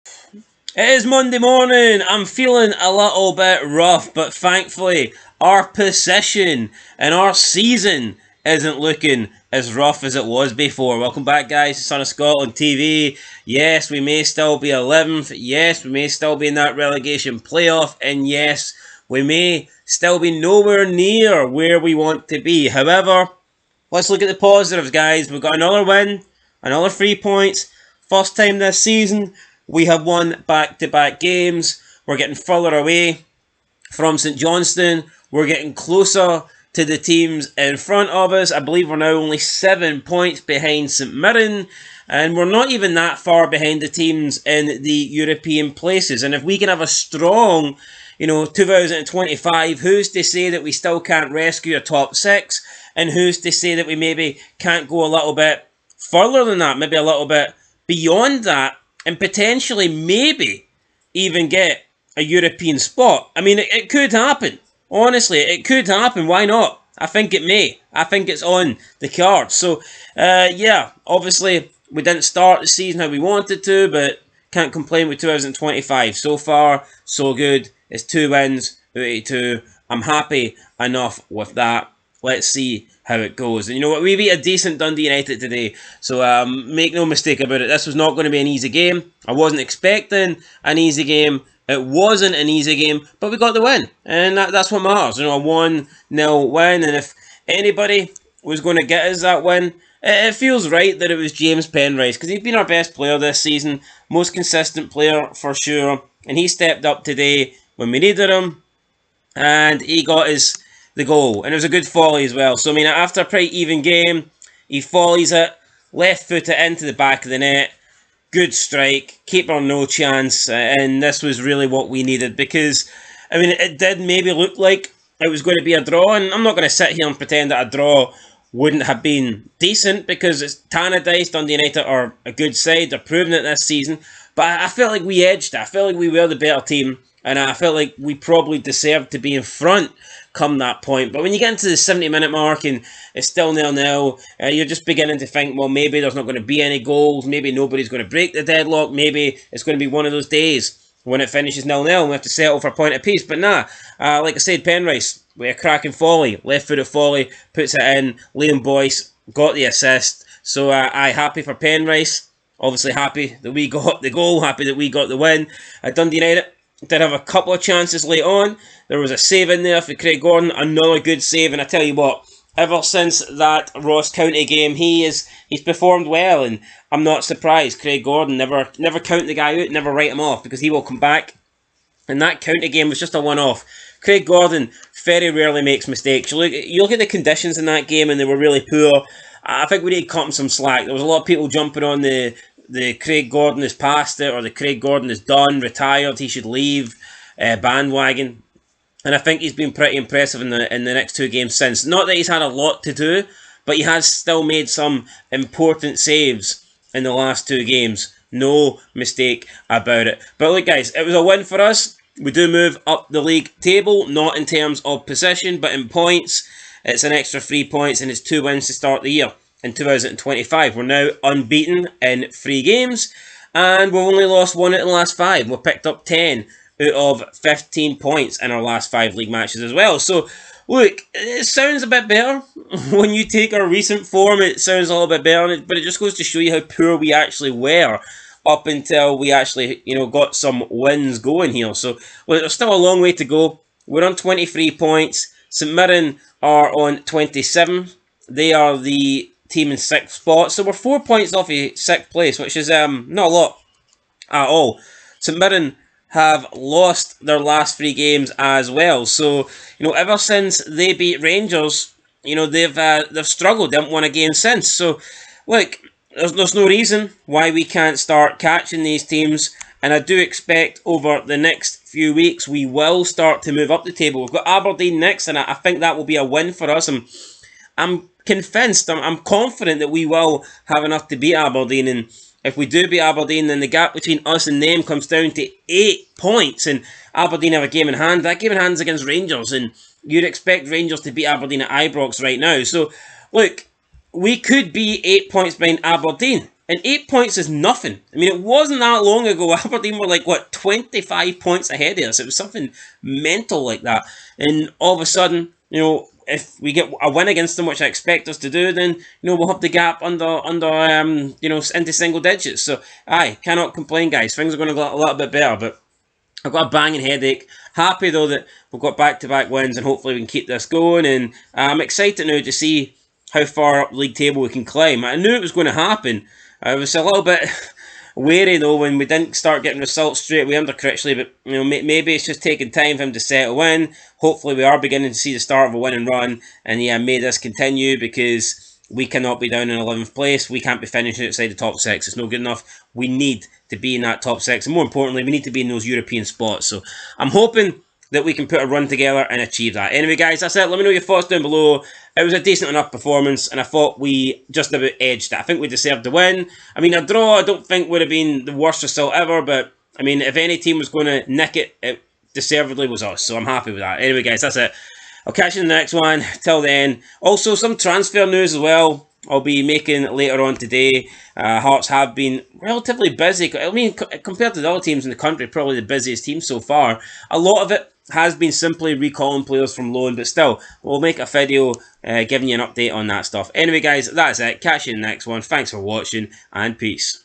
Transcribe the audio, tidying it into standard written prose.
It is Monday morning. I'm feeling a little bit rough, but thankfully, our position and our season isn't looking as rough as it was before. Welcome back, guys, to Son of Scotland TV. Yes, we may still be 11th. Yes, we may still be in that relegation playoff. And yes, we may still be nowhere near where we want to be. However, let's look at the positives, guys. We've got another win, another 3 points. First time this season, we have won back-to-back games. We're getting further away from St Johnstone. We're getting closer to the teams in front of us. I believe we're now only 7 points behind St Mirren. And we're not even that far behind the teams in the European places. And if we can have a strong 2025, who's to say that we still can't rescue a top six? And who's to say that we maybe can't go a little bit further than that, maybe a little bit beyond that, and potentially maybe even get a European spot? I mean, it could happen. Honestly, it could happen. Why not? I think it may. I think it's on the cards. So, obviously, we didn't start the season how we wanted to, but can't complain with 2025. So far, so good. It's 2 wins out of 2. I'm happy enough with that. Let's see how it goes. And you know what? We beat a decent Dundee United today. So make no mistake about it. This was not going to be an easy game. I wasn't expecting an easy game. It wasn't an easy game, but we got the win. And that's what matters. A 1-0 win. And if anybody was going to get us that win, it feels right that it was James Penrice, because he's been our best player this season. Most consistent player for sure. And he stepped up today when we needed him. And he got us the goal, and it was a good volley as well. So I mean, after a pretty even game, he volleys it, left foot it into the back of the net. Good strike, keeper no chance, and this was really what we needed, because I mean, it did maybe look like it was going to be a draw, and I'm not going to sit here and pretend that a draw wouldn't have been decent, because it's Tannadice. Dundee United are a good side, they're proving it this season, but I felt like we edged it. I felt like we were the better team, and I felt like we probably deserved to be in front come that point. But when you get into the 70-minute mark and it's still 0-0, you're just beginning to think, well, maybe there's not going to be any goals. Maybe nobody's going to break the deadlock. Maybe it's going to be one of those days when it finishes 0-0 and we have to settle for a point apiece. But nah, like I said, Penrice, with a cracking volley, left-footed volley, puts it in. Liam Boyce got the assist. So I happy for Penrice. Obviously happy that we got the goal, happy that we got the win. Dundee United did have a couple of chances late on. There was a save in there for Craig Gordon, another good save, and I tell you what, ever since that Ross County game, he's performed well, and I'm not surprised. Craig Gordon, never count the guy out, never write him off, because he will come back. And that County game was just a one-off. Craig Gordon very rarely makes mistakes. You look at the conditions in that game, and they were really poor. I think we need to cut him some slack. There was a lot of people jumping on the Craig Gordon is past it, or the Craig Gordon is done, retired, he should leave bandwagon. And I think he's been pretty impressive in the next 2 games since. Not that he's had a lot to do, but he has still made some important saves in the last 2 games. No mistake about it. But look, guys, it was a win for us. We do move up the league table, not in terms of position, but in points. It's an extra 3 points, and it's 2 wins to start the year. In 2025, we're now unbeaten in 3 games, and we've only lost 1 out of the last 5. We've picked up 10 out of 15 points in our last 5 league matches as well. So, look, it sounds a bit better. When you take our recent form, it sounds a little bit better, but it just goes to show you how poor we actually were up until we actually, got some wins going here. So, look, there's still a long way to go. We're on 23 points. St Mirren are on 27. They are the team in 6th spot. So we're 4 points off of 6th place, which is not a lot at all. St Mirren have lost their last 3 games as well. So, ever since they beat Rangers, they've struggled. They haven't won a game since. So, look, there's no reason why we can't start catching these teams. And I do expect over the next few weeks we will start to move up the table. We've got Aberdeen next, and I think that will be a win for us. And I'm convinced, I'm confident that we will have enough to beat Aberdeen. And if we do beat Aberdeen, then the gap between us and them comes down to 8 points. And Aberdeen have a game in hand. That game in hand is against Rangers. And you'd expect Rangers to beat Aberdeen at Ibrox right now. So, look, we could be 8 points behind Aberdeen And 8 points is nothing. I mean, it wasn't that long ago. Aberdeen were like, what, 25 points ahead of us. It was something mental like that. And all of a sudden, if we get a win against them, which I expect us to do, then, we'll have the gap under into single digits. So, cannot complain, guys. Things are going to go a little bit better, but I've got a banging headache. Happy, though, that we've got back-to-back wins, and hopefully we can keep this going. And I'm excited now to see how far up the league table we can climb. I knew it was going to happen. I was a little bit wary, though, when we didn't start getting results straight away under Critchley, but maybe it's just taking time for him to settle in. Hopefully we are beginning to see the start of a winning run, and may this continue, because we cannot be down in 11th place. We can't be finishing outside the top 6. It's not good enough. We need to be in that top 6, and more importantly, we need to be in those European spots. So I'm hoping that we can put a run together and achieve that. Anyway, guys, that's it. Let me know your thoughts down below. It was a decent enough performance, and I thought we just about edged it. I think we deserved to win. I mean, a draw I don't think would have been the worst result ever, but, I mean, if any team was going to nick it, it deservedly was us, so I'm happy with that. Anyway, guys, that's it. I'll catch you in the next one. Till then. Also, some transfer news as well I'll be making later on today. Hearts have been relatively busy. I mean, compared to the other teams in the country, probably the busiest team so far. A lot of it has been simply recalling players from loan, but still, we'll make a video giving you an update on that stuff. Anyway, guys, that's it. Catch you in the next one. Thanks for watching, and peace.